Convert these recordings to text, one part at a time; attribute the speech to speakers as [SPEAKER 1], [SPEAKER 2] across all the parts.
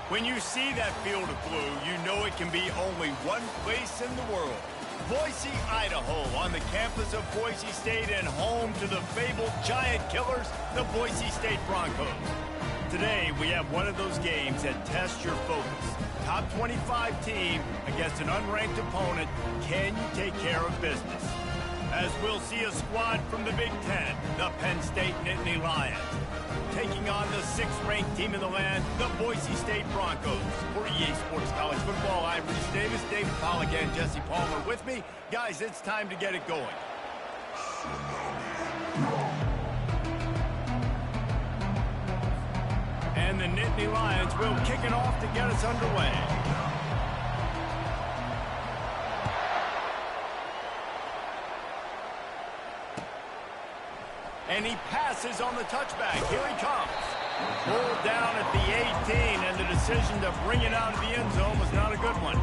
[SPEAKER 1] When you see that field of blue, you know it can be only one place in the world. Boise, Idaho, on the campus of Boise State and home to the fabled giant killers, the Boise State Broncos. Today, we have one of those games that tests your focus. Top 25 team against an unranked opponent. Can you take care of business? As we'll see a squad from the Big Ten, the Penn State Nittany Lions, taking on the 6th-ranked team in the land, the Boise State Broncos. For EA Sports College Football, I'm Reese Davis, David Pollack, and Jesse Palmer with me. Guys, it's time to get it going. And the Nittany Lions will kick it off to get us underway. And he passes on the touchback. Here he comes. Pulled down at the 18, and the decision to bring it out of the end zone was not a good one.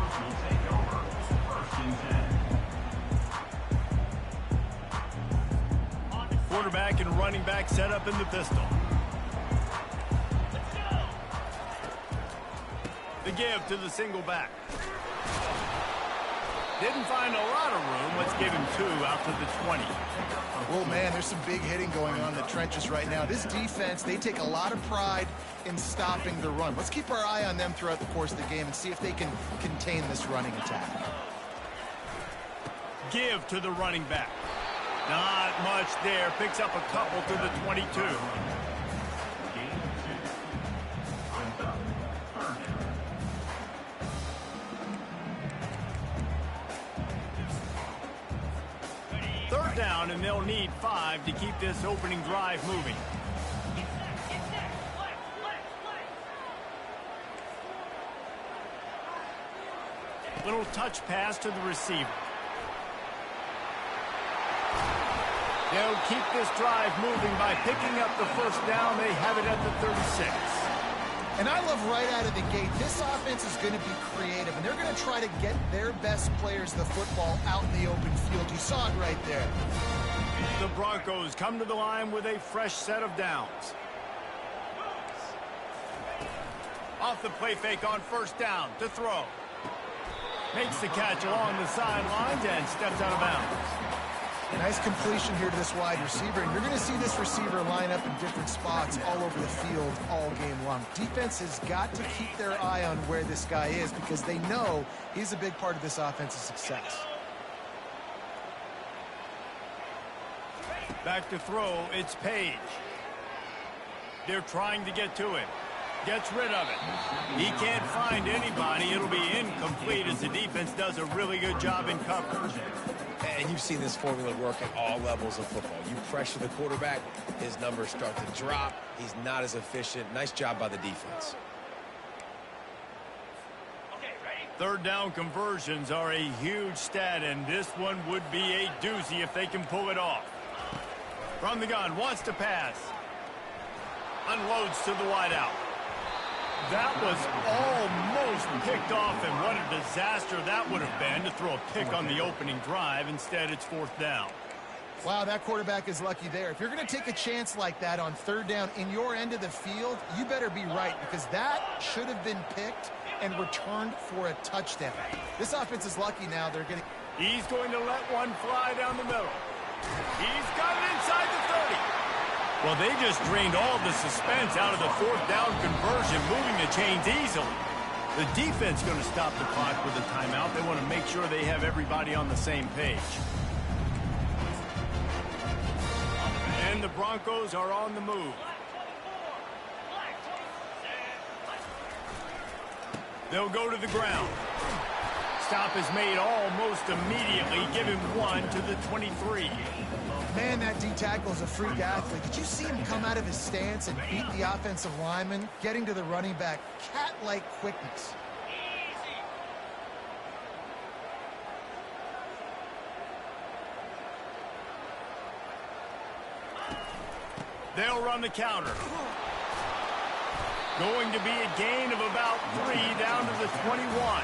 [SPEAKER 1] Quarterback and running back set up in the pistol. The give to the single back. Didn't find a lot of room. Let's give him 2 out to the 20.
[SPEAKER 2] Oh, man, there's some big hitting going on in the trenches right now. This defense, they take a lot of pride in stopping the run. Let's keep our eye on them throughout the course of the game and see if they can contain this running attack.
[SPEAKER 1] Give to the running back. Not much there. Picks up a couple to the 22. Third down, and they'll need 5 to keep this opening drive moving. Little touch pass to the receiver. They'll keep this drive moving by picking up the first down. They have it at the 36.
[SPEAKER 2] And I love right out of the gate, this offense is going to be creative, and they're going to try to get their best players the football out in the open field. You saw it right there.
[SPEAKER 1] The Broncos come to the line with a fresh set of downs. Off the play fake on first down to throw. Makes the catch along the sidelines and steps out of bounds.
[SPEAKER 2] Nice completion here to this wide receiver, and you're going to see this receiver line up in different spots all over the field all game long. Defense has got to keep their eye on where this guy is because they know he's a big part of this offense's success.
[SPEAKER 1] Back to throw, it's Page. They're trying to get to him. Gets rid of it. He can't find anybody. It'll be incomplete as the defense does a really good job in coverage.
[SPEAKER 3] And you've seen this formula work at all levels of football. You pressure the quarterback, his numbers start to drop. He's not as efficient. Nice job by the defense.
[SPEAKER 1] Third down conversions are a huge stat, and this one would be a doozy if they can pull it off. From the gun, wants to pass. Unloads to the wideout. That was almost picked off, and what a disaster that would have been to throw a pick on the opening drive. Instead, it's fourth down.
[SPEAKER 2] Wow, that quarterback is lucky there. If you're going to take a chance like that on third down in your end of the field, you better be right because that should have been picked and returned for a touchdown. This offense is lucky now.
[SPEAKER 1] He's going to let one fly down the middle. He's got it inside the 30. Well, they just drained all the suspense out of the fourth down conversion, moving the chains easily. The defense going to stop the clock with a timeout. They want to make sure they have everybody on the same page. And the Broncos are on the move. They'll go to the ground. Stop is made almost immediately. Give him 1 to the 23.
[SPEAKER 2] Man, that D-tackle is a freak athlete. Did you see him come out of his stance and beat the offensive lineman, getting to the running back? Cat-like quickness.
[SPEAKER 1] They'll run the counter. Going to be a gain of about 3 down to the 21.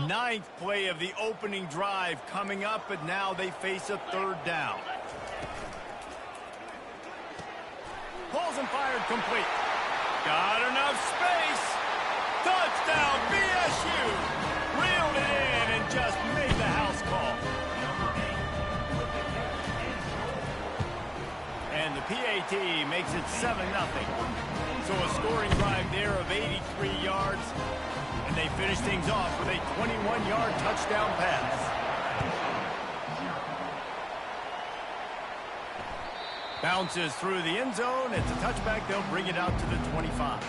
[SPEAKER 1] Ninth play of the opening drive coming up, but now they face a third down. Pulls and fired complete. Got enough space. Touchdown BSU. Reeled it in and just made the house call. And the PAT makes it 7-0. So a scoring drive there of 83 yards. And they finish things off with a 21-yard touchdown pass. Bounces through the end zone. It's a touchback. They'll bring it out to the 25.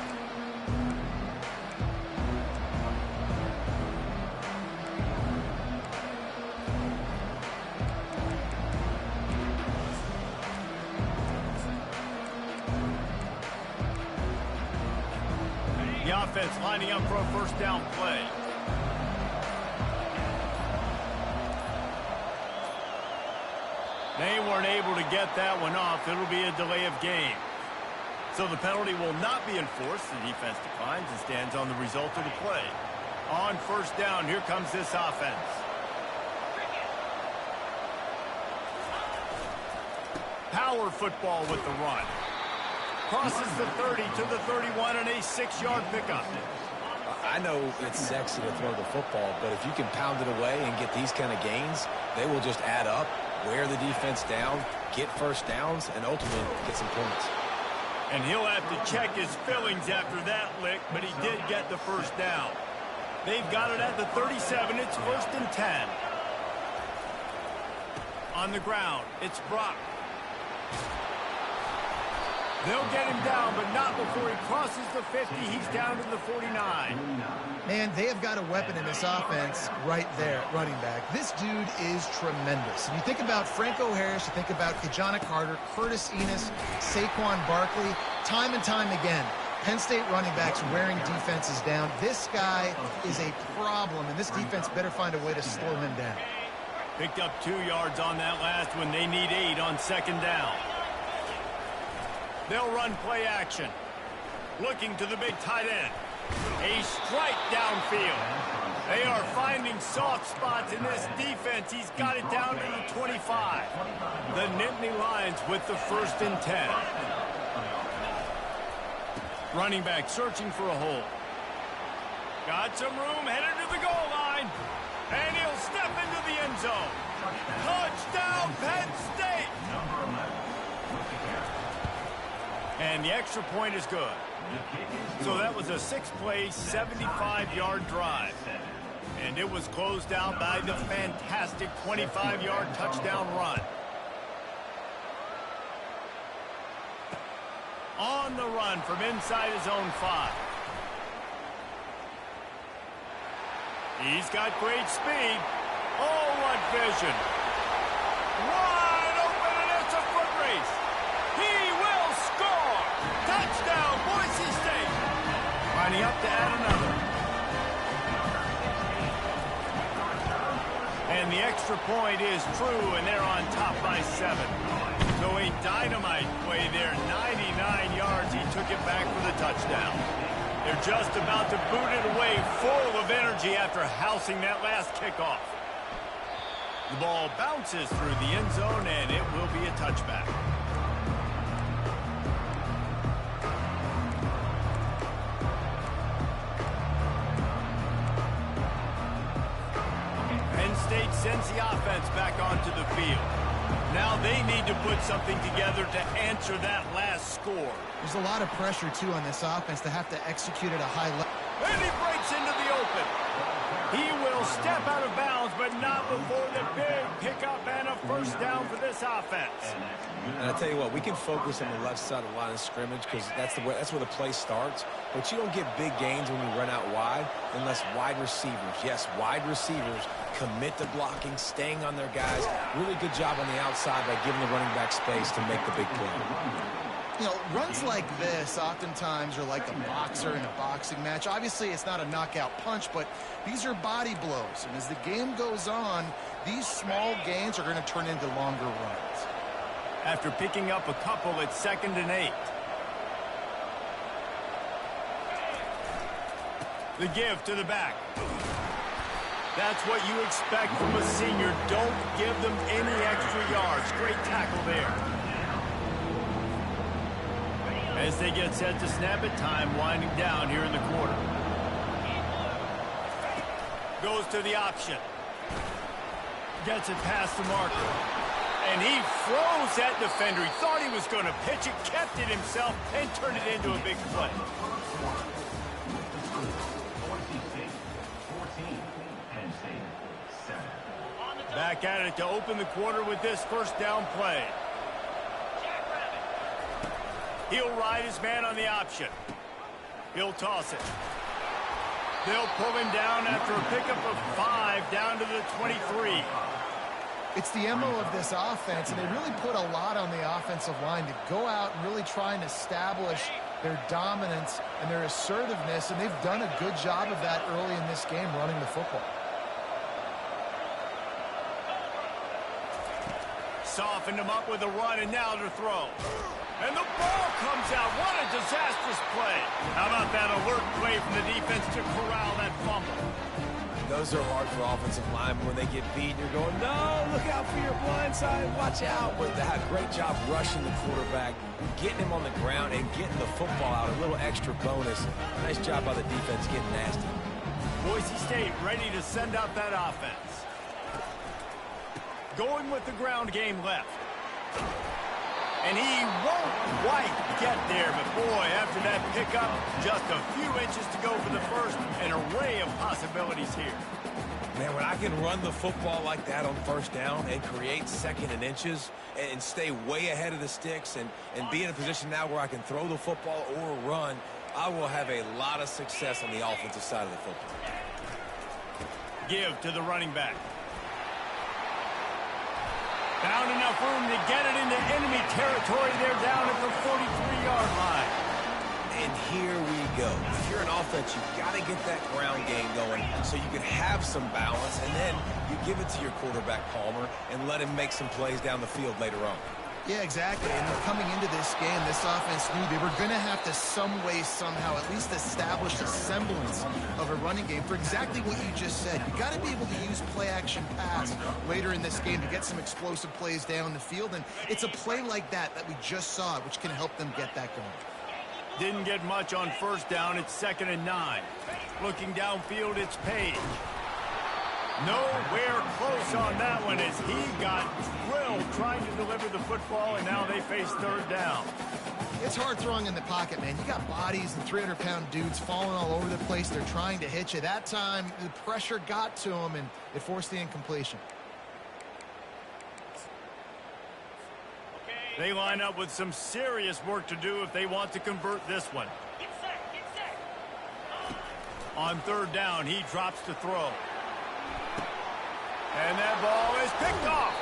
[SPEAKER 1] The offense lining up for a first down play. They weren't able to get that one off. It'll be a delay of game. So the penalty will not be enforced. The defense declines and stands on the result of the play. On first down, here comes this offense. Power football with the run. Crosses the 30 to the 31 and a 6-yard pickup.
[SPEAKER 3] I know it's sexy to throw the football, but if you can pound it away and get these kind of gains, they will just add up, wear the defense down, get first downs, and ultimately get some points.
[SPEAKER 1] And he'll have to check his fillings after that lick, but he did get the first down. They've got it at the 37. It's 1st and 10. On the ground, it's Brock. They'll get him down, but not before he crosses the 50. He's down to the 49.
[SPEAKER 2] Man, they have got a weapon in this offense right there at running back. This dude is tremendous. And you think about Franco Harris, you think about Kajana Carter, Curtis Enos, Saquon Barkley, time and time again, Penn State running backs wearing defenses down. This guy is a problem, and this defense better find a way to slow him down.
[SPEAKER 1] Picked up 2 yards on that last one. They need 8 on second down. They'll run play action. Looking to the big tight end. A strike downfield. They are finding soft spots in this defense. He's got it down to the 25. The Nittany Lions with the 1st and 10. Running back searching for a hole. Got some room, headed to the goal line. And he'll step into the end zone. Touchdown, Penn State! And the extra point is good. So that was a 6-play, 75-yard drive. And it was closed out by the fantastic 25-yard touchdown run. On the run from inside his own 5. He's got great speed. Oh, what vision. Wide open, and it's a foot race. He will score. Touchdown, Boise State. Lining up to add another. And the extra point is true, and they're on top by 7. So a dynamite play there, 99 yards. He took it back for the touchdown. They're just about to boot it away, full of energy after housing that last kickoff. The ball bounces through the end zone, and it will be a touchback. Penn State sends the offense back onto the field. Now they need to put something together to answer that last score.
[SPEAKER 2] There's a lot of pressure, too, on this offense to have to execute at a high level.
[SPEAKER 1] And he breaks into the open. He will step out of bounds, but not before the big pickup and a first down for this offense.
[SPEAKER 3] And I tell you what, we can focus on the left side of the line of scrimmage because that's where the play starts. But you don't get big gains when you run out wide unless wide receivers, yes, wide receivers commit to blocking, staying on their guys. Really good job on the outside by giving the running back space to make the big play.
[SPEAKER 2] You know, runs like this oftentimes are like a boxer in a boxing match. Obviously, it's not a knockout punch, but these are body blows. And as the game goes on, these small gains are going to turn into longer runs.
[SPEAKER 1] After picking up a couple, it's 2nd and 8. The give to the back. That's what you expect from a senior. Don't give them any extra yards. Great tackle there. As they get set to snap it, time winding down here in the quarter. Goes to the option. Gets it past the marker. And he froze that defender. He thought he was going to pitch it, kept it himself, and turned it into a big play. Back at it to open the quarter with this first down play. He'll ride his man on the option. He'll toss it. They'll pull him down after a pickup of 5 down to the 23.
[SPEAKER 2] It's the MO of this offense, and they really put a lot on the offensive line to go out and really try and establish their dominance and their assertiveness, and they've done a good job of that early in this game running the football.
[SPEAKER 1] Softened him up with a run, and now to throw. And the ball comes out. What a disastrous play. How about that alert play from the defense to corral that fumble?
[SPEAKER 3] Those are hard for offensive linemen when they get beat. You're going, no, look out for your blind side. Watch out. But they had a great job rushing the quarterback, getting him on the ground, and getting the football out. A little extra bonus. Nice job by the defense getting nasty.
[SPEAKER 1] Boise State ready to send out that offense. Going with the ground game left. And he won't quite get there, but boy, after that pickup, just a few inches to go for the first. An array of possibilities here.
[SPEAKER 3] Man, when I can run the football like that on first down and create 2nd and inches and stay way ahead of the sticks and be in a position now where I can throw the football or run, I will have a lot of success on the offensive side of the football.
[SPEAKER 1] Give to the running back. Found enough room to get it into enemy territory. They're down at the 43-yard line.
[SPEAKER 3] And here we go. If you're an offense, you've got to get that ground game going so you can have some balance, and then you give it to your quarterback, Palmer, and let him make some plays down the field later on.
[SPEAKER 2] Yeah, exactly. And coming into this game, this offense knew they were going to have to some way, somehow, at least establish a semblance of a running game for exactly what you just said. You got to be able to use play-action pass later in this game to get some explosive plays down the field. And it's a play like that we just saw, which can help them get that going.
[SPEAKER 1] Didn't get much on first down. It's 2nd and 9. Looking downfield, it's Page. Nowhere close on that one as he got drilled trying to deliver the football, and now they face 3rd down.
[SPEAKER 2] It's hard throwing in the pocket, man. You got bodies and 300-pound dudes falling all over the place. They're trying to hit you. That time, the pressure got to him, and it forced the incompletion.
[SPEAKER 1] They line up with some serious work to do if they want to convert this one. On 3rd down, he drops to throw. And that ball is picked off.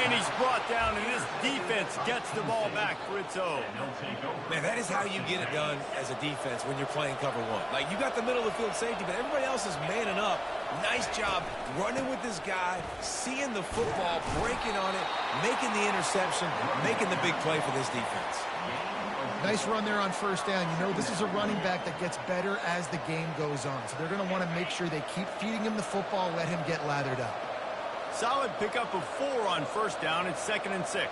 [SPEAKER 1] And he's brought down, and this defense gets the ball back for its own.
[SPEAKER 3] Man, that is how you get it done as a defense when you're playing cover one. Like, you got the middle of the field safety, but everybody else is manning up. Nice job running with this guy, seeing the football, breaking on it, making the interception, making the big play for this defense.
[SPEAKER 2] Nice run there on first down. You know, this is a running back that gets better as the game goes on. So they're going to want to make sure they keep feeding him the football, let him get lathered up.
[SPEAKER 1] Solid pickup of 4 on first down. It's 2nd and 6.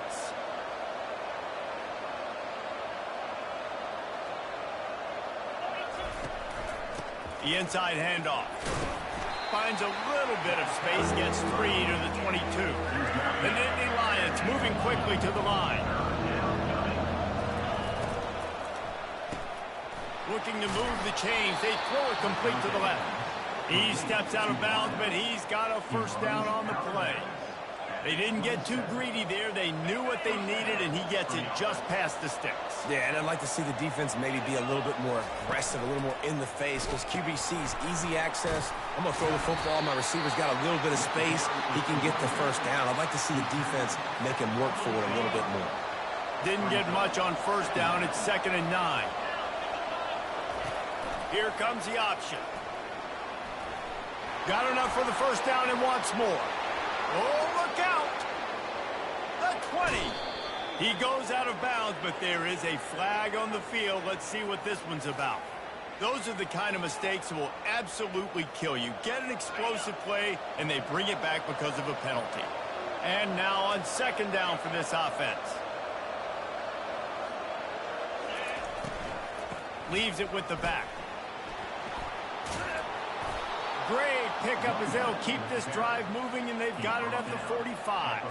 [SPEAKER 1] The inside handoff. Finds a little bit of space, gets 3 to the 22. The Nittany Lions moving quickly to the line. Looking to move the chains. They throw it complete to the left. He steps out of bounds, but he's got a first down on the play. They didn't get too greedy there. They knew what they needed, and he gets it just past the sticks.
[SPEAKER 3] Yeah, and I'd like to see the defense maybe be a little bit more aggressive, a little more in the face, because QB sees easy access. I'm going to throw the football. My receiver's got a little bit of space. He can get the first down. I'd like to see the defense make him work for it a little bit more.
[SPEAKER 1] Didn't get much on first down. It's 2nd and 9. Here comes the option. Got enough for the first down and wants more. Oh, look out! The 20. He goes out of bounds, but there is a flag on the field. Let's see what this one's about. Those are the kind of mistakes that will absolutely kill you. Get an explosive play, and they bring it back because of a penalty. And now on 2nd down for this offense. Leaves it with the back. Great pickup as they'll keep this drive moving, and they've got it at the 45.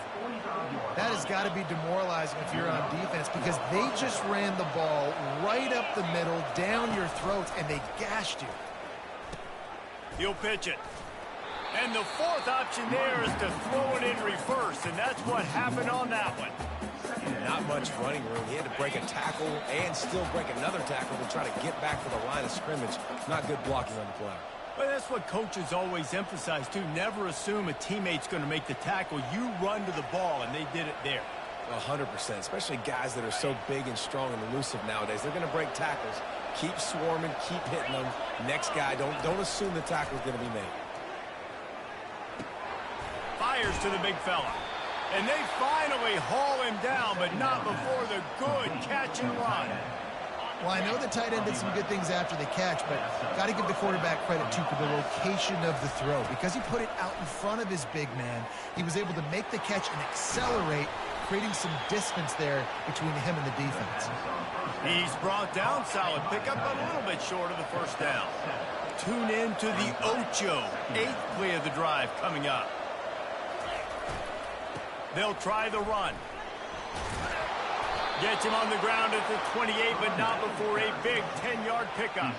[SPEAKER 2] That has got to be demoralizing if you're on defense, because they just ran the ball right up the middle, down your throats, and they gashed you.
[SPEAKER 1] He'll pitch it. And the 4th option there is to throw it in reverse, and that's what happened on that one.
[SPEAKER 3] Not much running room. He had to break a tackle and still break another tackle to try to get back to the line of scrimmage. Not good blocking on the play.
[SPEAKER 1] Well, that's what coaches always emphasize, too. Never assume a teammate's going to make the tackle. You run to the ball, and they did it there.
[SPEAKER 3] 100%, especially guys that are so big and strong and elusive nowadays. They're going to break tackles. Keep swarming, keep hitting them. Next guy, don't assume the tackle's going to be made.
[SPEAKER 1] Fires to the big fella. And they finally haul him down, but not before the good catch and run.
[SPEAKER 2] Well, I know the tight end did some good things after the catch, but got to give the quarterback credit, too, for the location of the throw. Because he put it out in front of his big man, he was able to make the catch and accelerate, creating some distance there between him and the defense.
[SPEAKER 1] He's brought down. Solid pickup, but a little bit short of the first down. Tune in to the Ocho. 8th play of the drive coming up. They'll try the run. Gets him on the ground at the 28, but not before a big 10-yard pickup.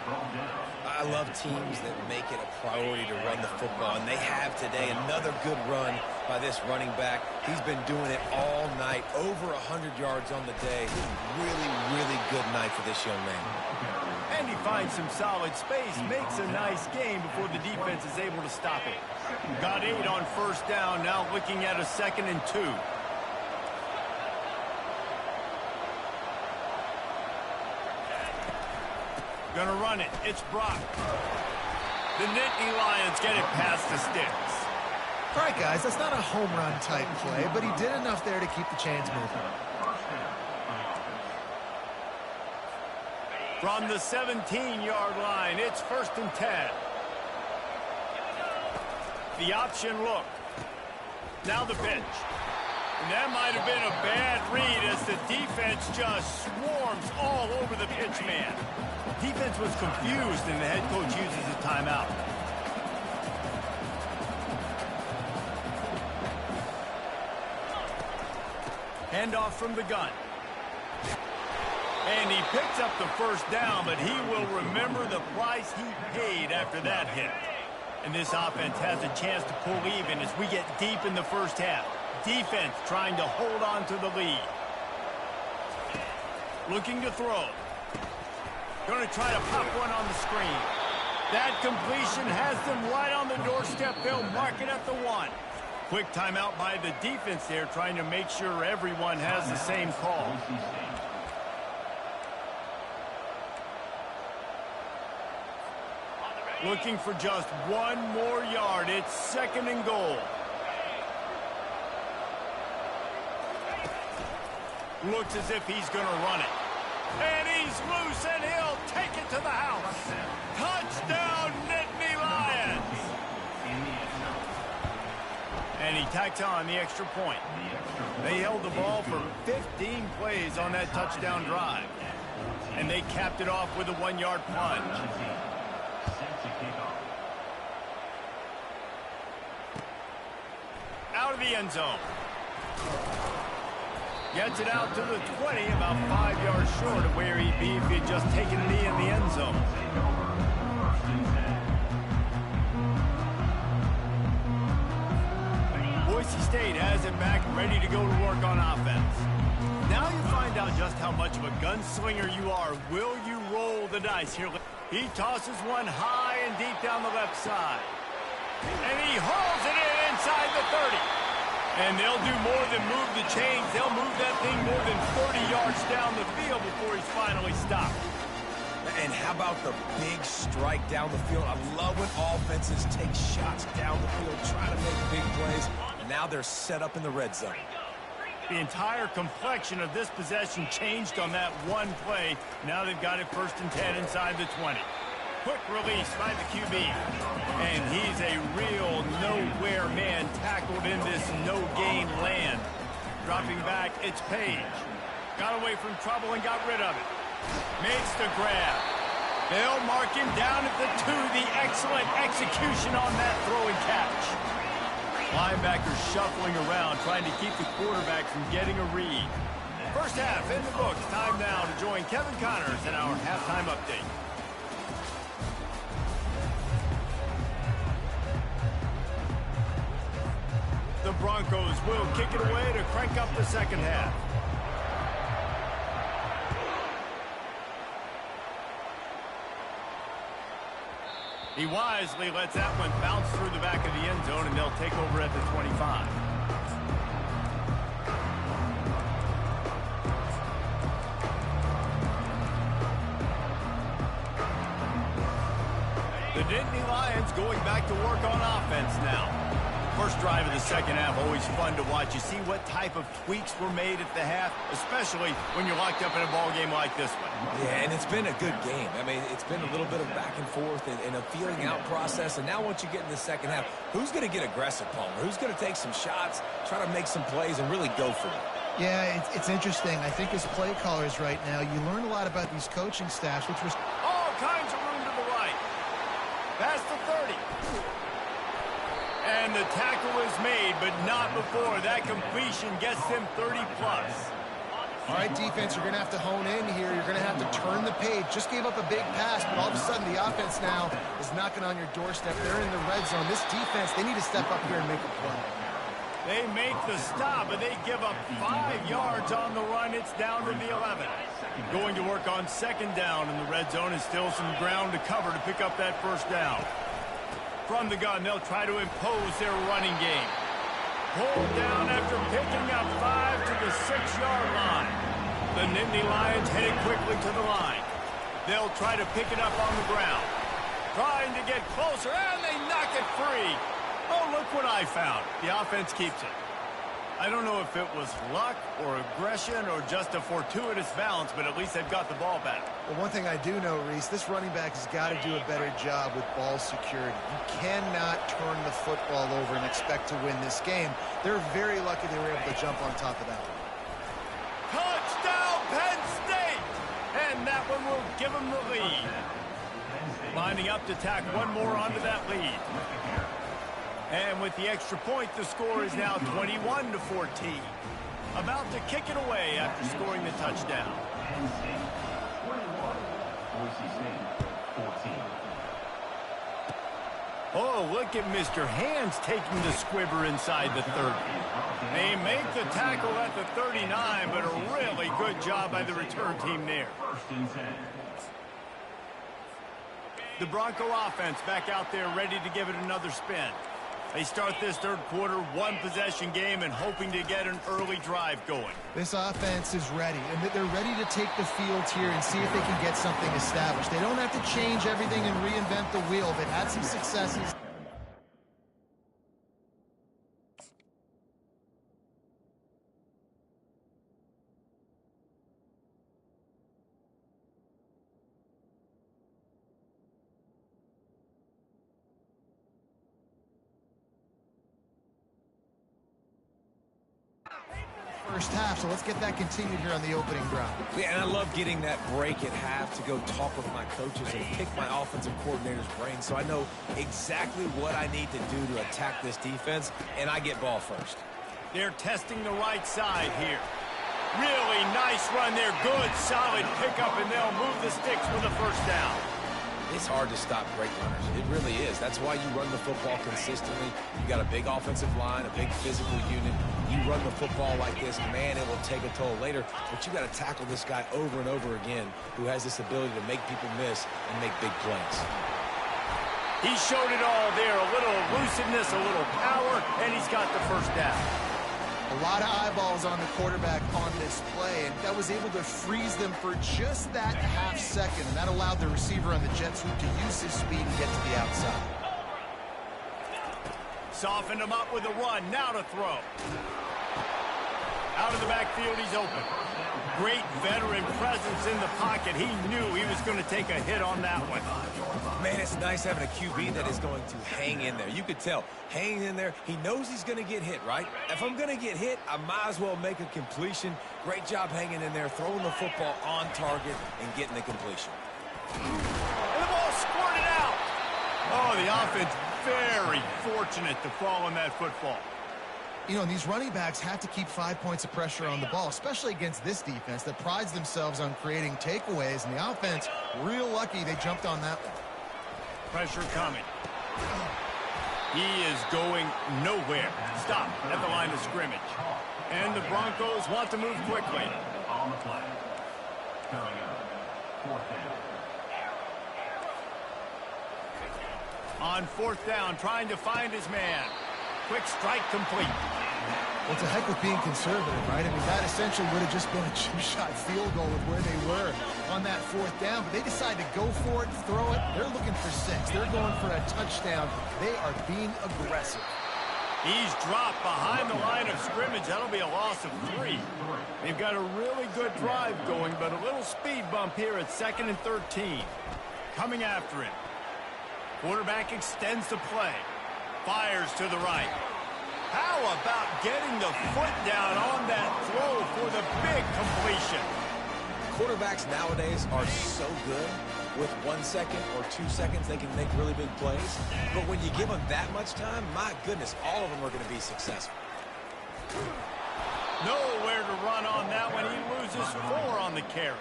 [SPEAKER 3] I love teams that make it a priority to run the football, and they have today. Another good run by this running back. He's been doing it all night, over 100 yards on the day. Really, really good night for this young man.
[SPEAKER 1] And he finds some solid space, makes a nice game before the defense is able to stop it. Got 8 on first down, now looking at a 2nd and 2. Gonna run it. It's Brock. The Nittany Lions get it past the sticks.
[SPEAKER 2] All right, guys, that's not a home run type play, but he did enough there to keep the chains moving.
[SPEAKER 1] From the 17-yard line, it's 1st and 10. The option look. Now the pitch. And that might have been a bad read as the defense just swarms all over the pitch man. Defense was confused, and the head coach uses a timeout. Handoff from the gun. And he picks up the first down, but he will remember the price he paid after that hit. And this offense has a chance to pull even as we get deep in the first half. Defense trying to hold on to the lead. Looking to throw. Going to try to pop one on the screen. That completion has them right on the doorstep. They'll mark it at the 1. Quick timeout by the defense there, trying to make sure everyone has the same call. Looking for just 1 more yard. It's 2nd and goal. Looks as if he's going to run it. And he's loose, and he'll take it to the house. Touchdown, Nittany Lions! And he tacks on the extra point. They held the ball for 15 plays on that touchdown drive. And they capped it off with a 1-yard plunge. Out of the end zone. Gets it out to the 20, about 5 yards short of where he'd be if he'd just taken a knee in the end zone. Boise State has it back, ready to go to work on offense. Now you find out just how much of a gunslinger you are. Will you roll the dice here? He tosses one high and deep down the left side. And he hauls it in inside the 30. And they'll do more than move the chains. They'll move that thing more than 30 yards down the field before he's finally stopped.
[SPEAKER 3] And how about the big strike down the field? I love when offenses take shots down the field, try to make big plays. Now they're set up in the red zone.
[SPEAKER 1] The entire complexion of this possession changed on that one play. Now they've got it 1st and 10 inside the 20. Quick release by the QB. And he's a real nowhere man tackled in this no-gain land. Dropping back, it's Page. Got away from trouble and got rid of it. Makes the grab. They'll mark him down at the 2. The excellent execution on that throw and catch. Linebackers shuffling around, trying to keep the quarterback from getting a read. First half in the books. Time now to join Kevin Connors in our halftime update. The Broncos will kick it away to crank up the second half. He wisely lets that one bounce through the back of the end zone, and they'll take over at the 25. The Nittany Lions going back to work on offense now. First drive of the second half, always fun to watch. You see what type of tweaks were made at the half, especially when you're locked up in a ball game like this one.
[SPEAKER 3] Yeah, and it's been a good game. I mean, it's been a little bit of back and forth and a feeling out process. And now once you get in the second half, who's going to get aggressive, Palmer? Who's going to take some shots, try to make some plays, and really go for it?
[SPEAKER 2] Yeah, it's interesting. I think as play callers right now, you learn a lot about these coaching staffs, which was
[SPEAKER 1] all kinds of room to the right. Past the 30. And the tackle is made, but not before. That completion gets them 30-plus.
[SPEAKER 2] All right, defense, you're going to have to hone in here. You're going to have to turn the page. Just gave up a big pass, but all of a sudden the offense now is knocking on your doorstep. They're in the red zone. This defense, they need to step up here and make a play.
[SPEAKER 1] They make the stop, but they give up 5 yards on the run. It's down to the 11. Going to work on second down in the red zone is still some ground to cover to pick up that first down. From the gun, they'll try to impose their running game. Pulled down after picking up 5 to the 6-yard line. The Nittany Lions headed quickly to the line. They'll try to pick it up on the ground. Trying to get closer, and they knock it free. Oh, look what I found. The offense keeps it. I don't know if it was luck or aggression or just a fortuitous balance, but at least they've got the ball back.
[SPEAKER 2] Well, one thing I do know, Reese, this running back has got to do a better job with ball security. You cannot turn the football over and expect to win this game. They're very lucky they were able to jump on top of that one.
[SPEAKER 1] Touchdown, Penn State! And that one will give them the lead. Lining up to tack one more onto that lead. And with the extra point, the score is now 21-14. About to kick it away after scoring the touchdown. Oh, look at Mr. Hands taking the squibber inside the 30. They make the tackle at the 39, but a really good job by the return team there. The Bronco offense back out there ready to give it another spin. They start this third quarter, one-possession game, and hoping to get an early drive going.
[SPEAKER 2] This offense is ready, and they're ready to take the field here and see if they can get something established. They don't have to change everything and reinvent the wheel. They've had some successes. First half, so let's get that continued here on the opening drive.
[SPEAKER 3] Yeah, and I love getting that break at half to go talk with my coaches and pick my offensive coordinator's brain so I know exactly what I need to do to attack this defense, and I get ball first.
[SPEAKER 1] They're testing the right side here. Really nice run there. Good, solid pickup, and they'll move the sticks for the first down.
[SPEAKER 3] It's hard to stop great runners. It really is. That's why you run the football consistently. You got a big offensive line, a big physical unit. You run the football like this, man, it will take a toll later. But you got to tackle this guy over and over again who has this ability to make people miss and make big plays.
[SPEAKER 1] He showed it all there. A little elusiveness, a little power, and he's got the first down.
[SPEAKER 2] A lot of eyeballs on the quarterback on this play, and that was able to freeze them for just that half second, and that allowed the receiver on the jet sweep to use his speed and get to the outside.
[SPEAKER 1] Softened him up with a run. Now to throw. Out of the backfield, he's open. Great veteran presence in the pocket. He knew he was going to take a hit on that one.
[SPEAKER 3] Man, it's nice having a QB that is going to hang in there. You could tell, hanging in there, he knows he's going to get hit, right? If I'm going to get hit, I might as well make a completion. Great job hanging in there, throwing the football on target, and getting the completion.
[SPEAKER 1] And the ball squirted out. Oh, the offense very fortunate to fall on that football.
[SPEAKER 2] You know, and these running backs have to keep 5 points of pressure on the ball, especially against this defense that prides themselves on creating takeaways. And the offense, real lucky they jumped on that one.
[SPEAKER 1] Pressure coming. He is going nowhere. Stop at the line of scrimmage. And the Broncos want to move quickly.
[SPEAKER 4] On the play. Coming up. Fourth down.
[SPEAKER 1] On fourth down, trying to find his man. Quick strike complete.
[SPEAKER 2] Well, it's a heck with being conservative, right? I mean, that essentially would have just been a chip-shot field goal of where they were on that fourth down. But they decide to go for it, throw it. They're looking for 6. They're going for a touchdown. They are being aggressive.
[SPEAKER 1] He's dropped behind the line of scrimmage. That'll be a loss of 3. They've got a really good drive going, but a little speed bump here at 2nd and 13. Coming after him. Quarterback extends the play. Fires to the right. How about getting the foot down on that throw for the big completion?
[SPEAKER 3] Quarterbacks nowadays are so good. With 1 second or 2 seconds, they can make really big plays. But when you give them that much time, my goodness, all of them are going to be successful.
[SPEAKER 1] Nowhere to run on that one. He loses 4 on the carry.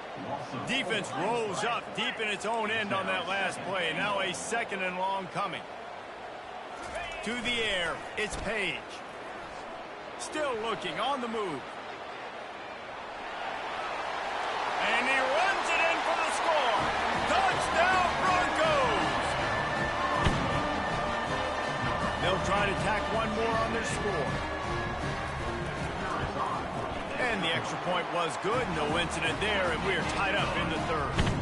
[SPEAKER 1] Defense rolls up deep in its own end on that last play. Now a 2nd and long coming. To the air, it's Page. Still looking, on the move. And he runs it in for the score. Touchdown, Broncos! They'll try to tack one more on their score. And the extra point was good. No incident there, and we're tied up in the 3rd.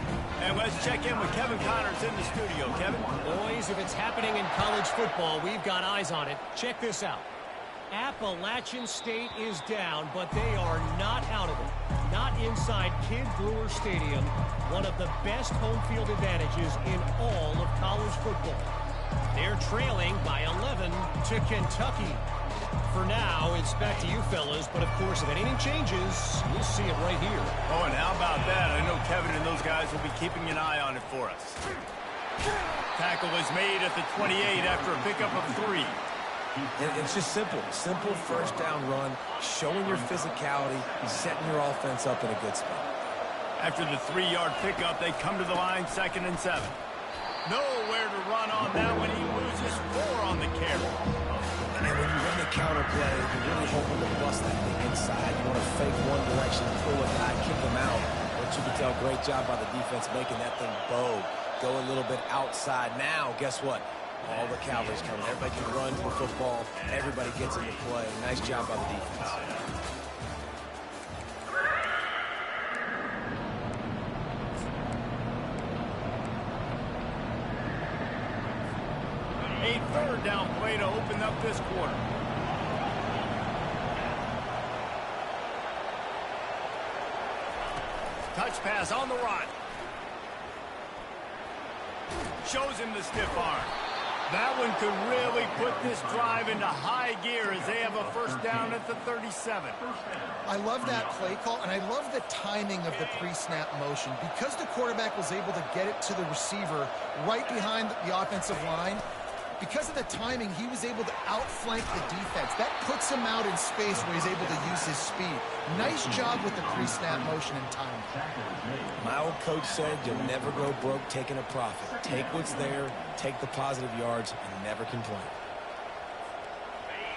[SPEAKER 1] And let's check in with Kevin Connors in the studio. Kevin?
[SPEAKER 5] Boys, if it's happening in college football, we've got eyes on it. Check this out. Appalachian State is down, but they are not out of it. Not inside Kidd Brewer Stadium, one of the best home field advantages in all of college football. They're trailing by 11 to Kentucky. For now, it's back to you fellas, but of course, if anything changes, you'll see it right here.
[SPEAKER 1] Oh, and how about that? I know Kevin and those guys will be keeping an eye on it for us. Tackle is made at the 28 after a pickup of 3.
[SPEAKER 3] It's just simple. Simple first down run, showing your physicality, setting your offense up in a good spot.
[SPEAKER 1] After the 3-yard pickup, they come to the line 2nd and 7. Nowhere to run on that one. He loses 4 on the carry.
[SPEAKER 3] And when you run the counter play, you're really hoping to bust that thing inside. You want to fake one direction, pull a guy, kick him out. But you can tell, great job by the defense making that thing bow. Go a little bit outside. Now, guess what? All the cavalry's coming. Everybody can run to the football. Everybody gets into play. Nice job by the defense.
[SPEAKER 1] A 3rd down play to open up this quarter. Touch pass on the run. Shows him the stiff arm. That one could really put this drive into high gear as they have a first down at the 37.
[SPEAKER 2] I love that play call, and I love the timing of the pre-snap motion. Because the quarterback was able to get it to the receiver right behind the offensive line, Because of the timing, he was able to outflank the defense. That puts him out in space where he's able to use his speed. Nice job with the pre-snap motion and timing.
[SPEAKER 3] My old coach said you'll never go broke taking a profit. Take what's there, take the positive yards, and never complain.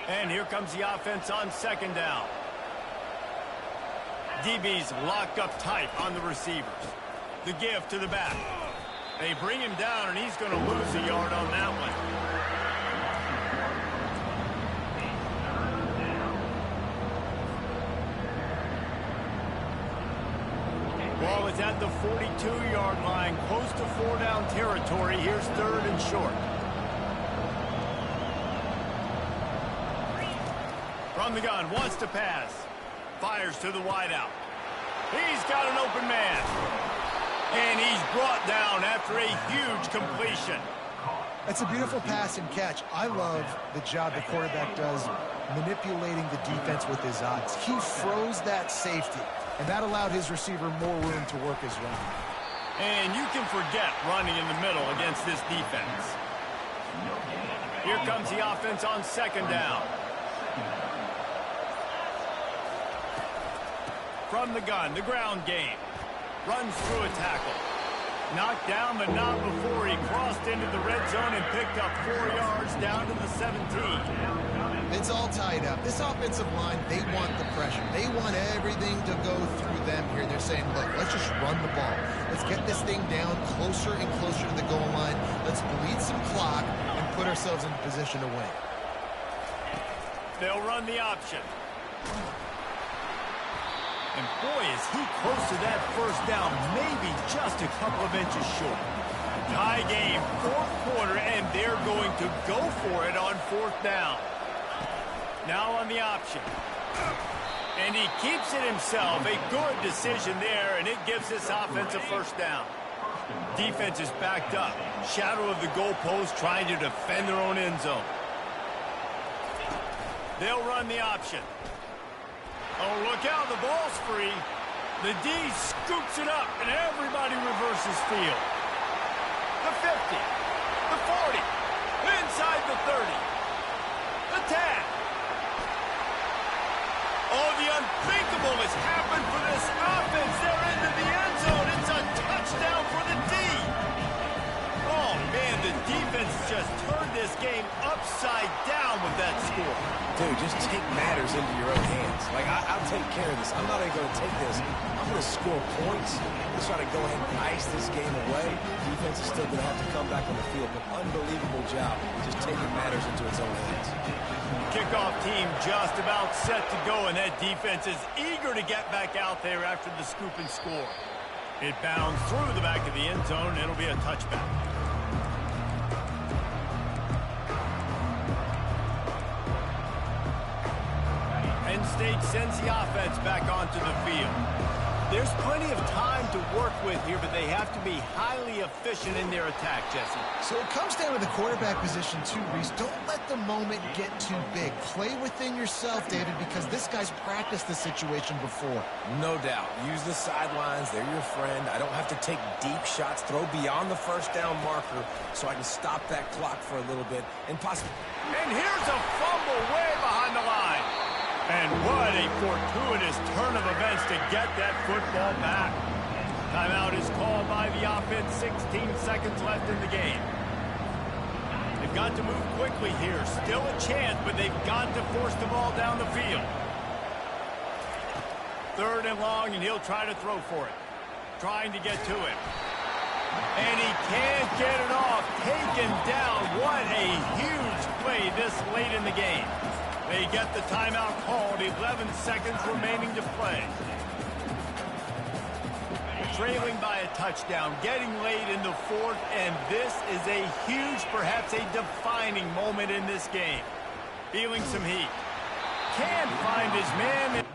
[SPEAKER 1] And here comes the offense on second down. DB's locked up tight on the receivers. The give to the back. They bring him down, and he's going to lose a yard on that one. Ball is at the 42-yard line, close to 4-down territory. Here's third and short. From the gun, wants to pass. Fires to the wideout. He's got an open man. And he's brought down after a huge completion.
[SPEAKER 2] That's a beautiful pass and catch. I love the job the quarterback does manipulating the defense with his eyes. He froze that safety, and that allowed his receiver more room to work his run.
[SPEAKER 1] And you can forget running in the middle against this defense. Here comes the offense on second down. From the gun, the ground game. Runs through a tackle. Knocked down, but not before he crossed into the red zone and picked up 4 yards down to the 17.
[SPEAKER 2] It's all tied up. This offensive line, they want the pressure. They want everything to go through them here. They're saying, look, let's just run the ball. Let's get this thing down closer and closer to the goal line. Let's bleed some clock and put ourselves in position to win.
[SPEAKER 1] They'll run the option. And boy, is he close to that first down, maybe just a couple of inches short. Tie game, fourth quarter, and they're going to go for it on fourth down. Now on the option. And he keeps it himself. A good decision there, and it gives this offense a first down. Defense is backed up. Shadow of the goalpost, trying to defend their own end zone. They'll run the option. Oh, look out, the ball's free. The D scoops it up, and everybody reverses field. The 50, the 40, inside the 30, the 10. Oh, the unthinkable has happened for this offense. They're into the end zone. It's a touchdown for the D. Oh, man, the defense just turned this game upside down with that score.
[SPEAKER 3] Dude, just take matters into your own hands. Like, I'll take care of this. I'm not even going to take this. I'm going to score points. Let's try to go ahead and ice this game away. Defense is still going to have to come back on the field, but unbelievable job just taking matters into its own hands.
[SPEAKER 1] Kickoff team just about set to go, and that defense is eager to get back out there after the scoop and score. It bounds through the back of the end zone, and it'll be a touchback. Penn State sends the offense back onto the field. There's plenty of time to work with here, but they have to be highly efficient in their attack, Jesse.
[SPEAKER 2] So it comes down to the quarterback position too, Reese. Don't let the moment get too big. Play within yourself, David, because this guy's practiced the situation before.
[SPEAKER 3] No doubt. Use the sidelines. They're your friend. I don't have to take deep shots. Throw beyond the first down marker so I can stop that clock for a little bit and possibly...
[SPEAKER 1] And here's a fumble way behind the line. And what a fortuitous turn of events to get that football back. Timeout is called by the offense. 16 seconds left in the game. They've got to move quickly here. Still a chance, but they've got to force the ball down the field. Third and long, and he'll try to throw for it. Trying to get to it. And he can't get it off. Taken down. What a huge play this late in the game. They get the timeout called. 11 seconds remaining to play. Trailing by a touchdown, getting late in the fourth, and this is a huge, perhaps a defining moment in this game. Feeling some heat. Can't find his man.